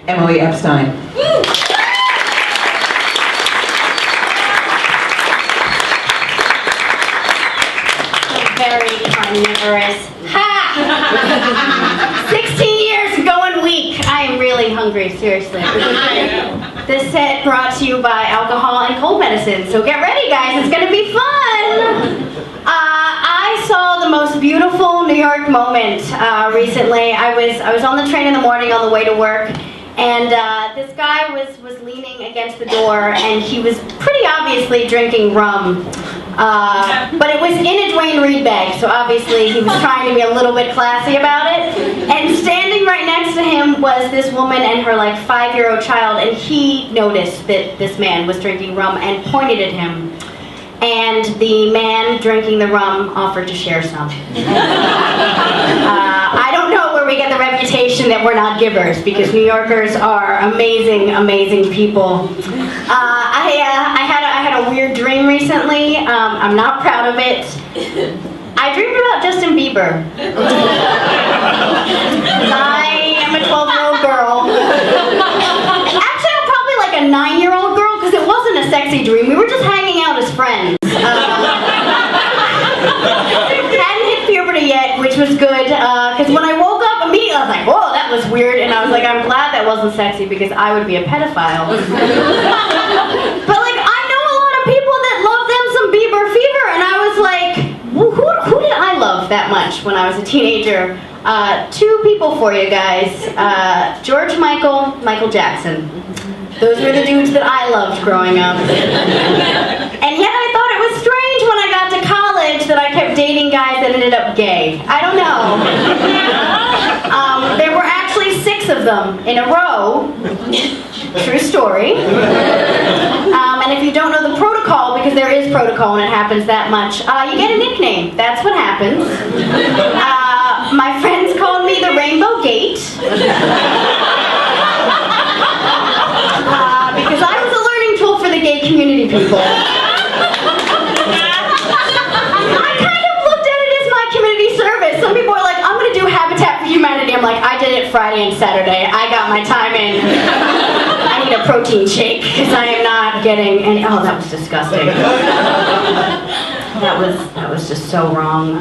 Emily Epstein. Very carnivorous. Ha! 16 years going weak. I am really hungry, seriously. This set brought to you by alcohol and cold medicine. So get ready, guys. It's gonna be fun. I saw the most beautiful New York moment recently. I was on the train in the morning on the way to work, and this guy was leaning against the door, and he was pretty obviously drinking rum. But it was in a Dwayne Reed bag, so obviously he was trying to be a little bit classy about it. And standing right next to him was this woman and her like 5-year-old child, and he noticed that this man was drinking rum and pointed at him. And the man drinking the rum offered to share some. I don't know where we get the reputation that we're not givers, because New Yorkers are amazing, amazing people. I had a weird dream recently. I'm not proud of it. I dreamed about Justin Bieber. I am a 12-year-old girl. Actually, I'm probably like a 9-year-old girl, because it wasn't a sexy dream. We were just hanging out as friends. Hadn't hit puberty yet, which was good, because when I woke up immediately, I was like, whoa, that was weird, and I was like, I'm glad that wasn't sexy, because I would be a pedophile. But like, I know a lot of people that love them some Bieber fever, and I was like, who did I love that much when I was a teenager? 2 people for you guys. George Michael Jackson. Those were the dudes that I loved growing up. And yet I thought it was strange when I got to college that I kept dating guys that ended up gay. I don't know. There were actually 6 of them in a row. True story. And if you don't know the protocol, because there is protocol and it happens that much, you get a nickname. That's what happens. My friends called me the Rainbow Gate. Because I was a learning tool for the gay community people. I kind of looked at it as my community service. Some people are like, I'm going to do Habitat for Humanity. I'm like, I did it Friday and Saturday. I got my time in. I need a protein shake, because I am not getting any. Oh, that was disgusting. That was just so wrong.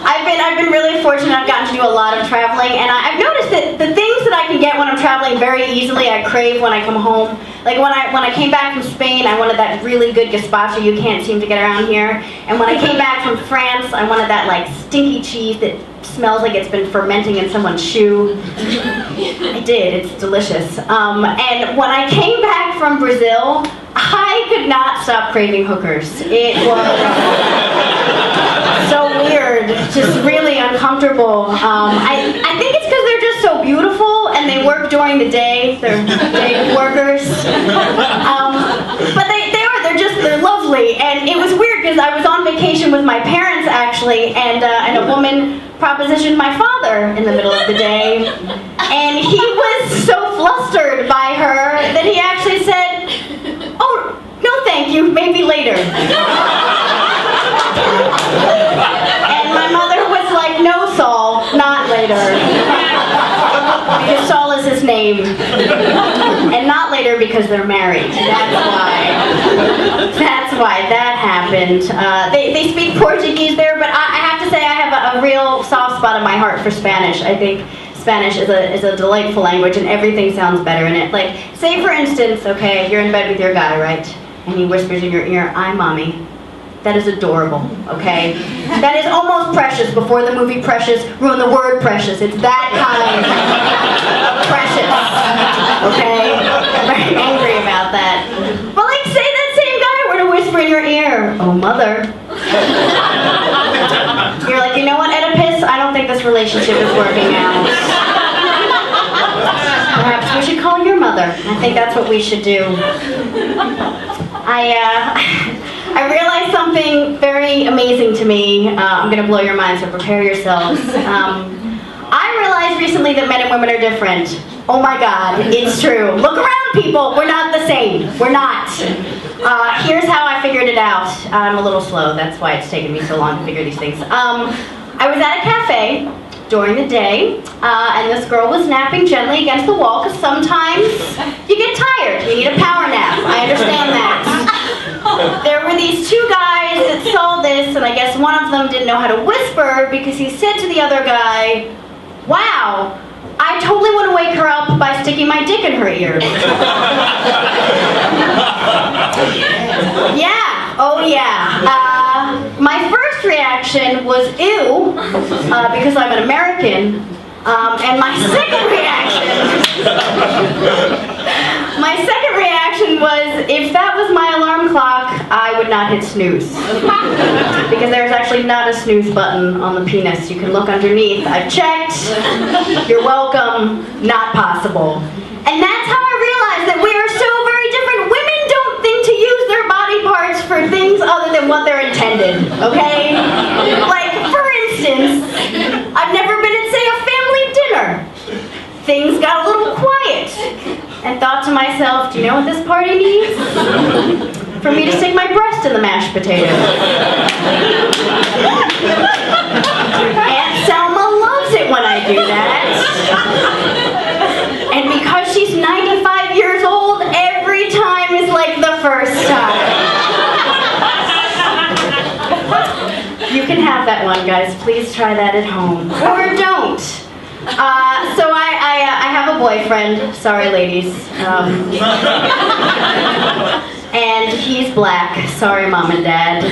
I've been really fortunate. I've gotten to do a lot of traveling, and I've noticed that the things that I can get when I'm traveling very easily, I crave when I come home. Like when I came back from Spain, I wanted that really good gazpacho you can't seem to get around here. And when I came back from France, I wanted that like stinky cheese that smells like it's been fermenting in someone's shoe. I did. It's delicious. And when I came back from Brazil, I could not stop craving hookers. It was so weird, just really uncomfortable. I think it's because they're just so beautiful and they work during the day. They're day workers. But they're lovely. And it was weird because I was on vacation with my parents actually, and a woman propositioned my father in the middle of the day, and he was so flustered by her that he actually said, "Oh, no thank you, maybe later." And my mother was like, "No, Saul, not later." Because Saul is his name. And not later because they're married. That's why that happened. They speak Portuguese there, but I have to say I have a real soft spot in my heart for Spanish. I think Spanish is a delightful language, and everything sounds better in it. Like, say for instance, okay, you're in bed with your guy, right? And he whispers in your ear, "I'm mommy." That is adorable, okay? That is almost Precious before the movie Precious ruined the word precious. It's that kind of precious, okay? I'm very angry about that. But like, say that same guy were to whisper in your ear, "Oh, mother." You're like, you know what, Oedipus? I don't think this relationship is working out. Perhaps we should call your mother. I think that's what we should do. I realized something very amazing to me. I'm going to blow your mind, so prepare yourselves. I realized recently that men and women are different. Oh my God, it's true. Look around, people. We're not the same. We're not. Here's how I figured it out. I'm a little slow. That's why it's taken me so long to figure these things. I was at a cafe during the day, and this girl was napping gently against the wall, because sometimes you get tired. You need a power nap. I understand that. There were these two guys that saw this, and I guess one of them didn't know how to whisper, because he said to the other guy, "Wow, I totally want to wake her up by sticking my dick in her ear." Yeah, oh yeah. My first reaction was ew, because I'm an American, and my second reaction was, if that was my alarm clock, I would not hit snooze. Because there's actually not a snooze button on the penis. You can look underneath. I've checked. You're welcome. Not possible. And that's how I realized that we are so very different. Women don't think to use their body parts for things other than what they're intended, okay? Like, for instance, I've never been at, say, a family dinner. Things got a little quiet, and thought to myself, do you know what this party needs? For me to stick my breast in the mashed potato. Aunt Selma loves it when I do that. And because she's 95 years old, every time is like the first time. You can have that one, guys. Please try that at home. Or don't. So I have a boyfriend. Sorry, ladies. And he's black. Sorry, Mom and Dad.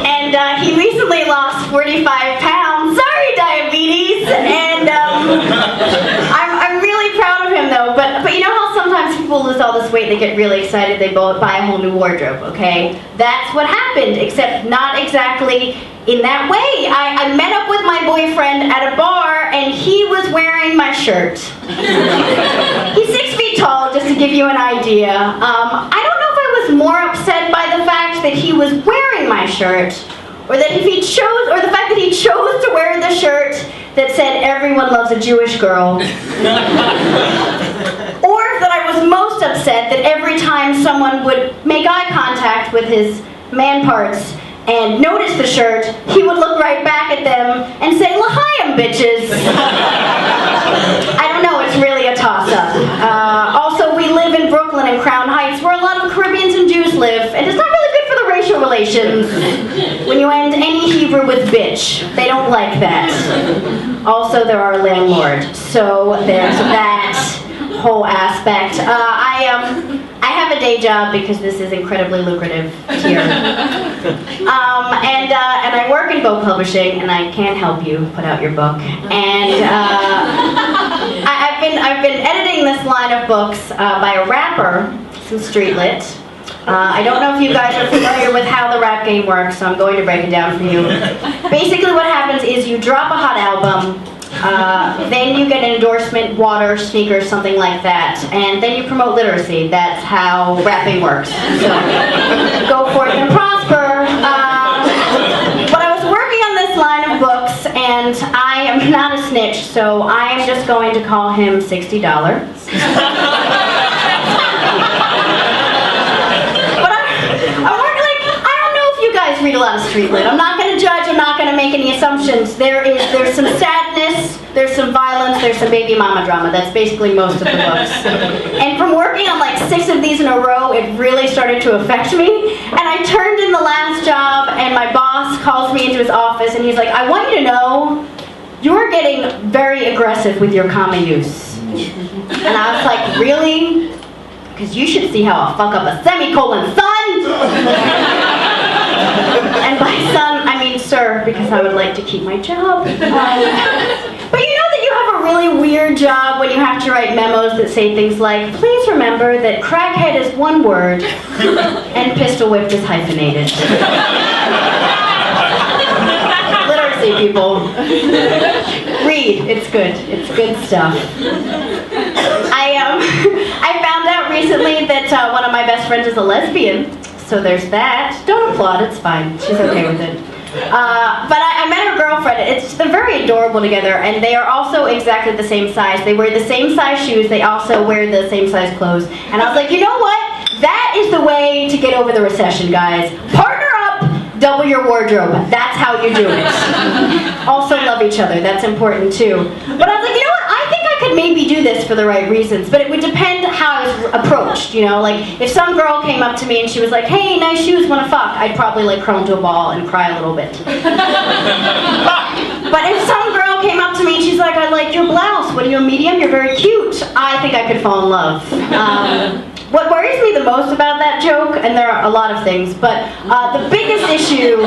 And he recently lost 45 pounds. Sorry, diabetes. And I'm really proud of him, though. But you know how sometimes people lose all this weight, they get really excited, they buy a whole new wardrobe, okay? That's what happened, except not exactly in that way. I met up with my boyfriend at a bar, and he was wearing my shirt. He's 6 feet tall, just to give you an idea. I don't know if I was more upset by the fact that he was wearing my shirt, or that if he chose, or the fact that he chose to wear the shirt that said "Everyone loves a Jewish girl," or that I was most upset that every time someone would make eye contact with his man parts and notice the shirt, he would look right back at them and say, "L'chaim, bitches." I don't know, it's really a toss-up. Also, we live in Brooklyn and Crown Heights, where a lot of Caribbeans and Jews live, and it's not really good for the racial relations when you end any Hebrew with bitch. They don't like that. Also, there are landlords, so there's that whole aspect. I have a day job because this is incredibly lucrative here. And I work in book publishing, and I can't help you put out your book. And I've been editing this line of books by a rapper, some street lit. I don't know if you guys are familiar with how the rap game works, so I'm going to break it down for you. Basically what happens is you drop a hot album, then you get an endorsement, water, sneakers, something like that, and then you promote literacy. That's how rapping works. So, go forth and prosper. But I was working on this line of books, and I am not a snitch, so I am just going to call him $60. Read a lot of street lit. I'm not going to judge, I'm not going to make any assumptions. There's some sadness, there's some violence, there's some baby mama drama. That's basically most of the books. And from working on like 6 of these in a row, it really started to affect me. And I turned in the last job, and my boss calls me into his office, and he's like, "I want you to know, you're getting very aggressive with your comma use." And I was like, "Really? Because you should see how I'll fuck up a semicolon, son!" And by son, I mean sir, because I would like to keep my job. But you know that you have a really weird job when you have to write memos that say things like, "Please remember that crackhead is one word and pistol whipped is hyphenated." Literacy, people. Read, it's good. It's good stuff. I found out recently that one of my best friends is a lesbian. So there's that. Don't applaud, it's fine. She's okay with it. But I met her girlfriend. They're very adorable together, and they are also exactly the same size. They wear the same size shoes. They also wear the same size clothes. And I was like, you know what? That is the way to get over the recession, guys. Partner up, double your wardrobe. That's how you do it. Also love each other. That's important too. But I was like, you know what? I think I could maybe do this for the right reasons, but it would depend how I was approached, you know? Like, if some girl came up to me and she was like, hey, nice shoes, wanna fuck? I'd probably like curl into a ball and cry a little bit. But if some girl came up to me and she's like, I like your blouse, what are you, a medium? You're very cute. I think I could fall in love. What worries me the most about that joke, and there are a lot of things, but the biggest issue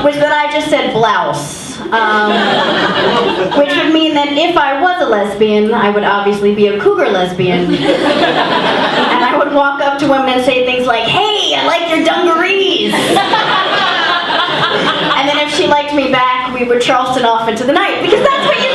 was that I just said blouse. Which would mean that if I was a lesbian, I would obviously be a cougar lesbian. And I would walk up to women and say things like, hey, I like your dungarees. And then if she liked me back, we would Charleston off into the night, because that's what you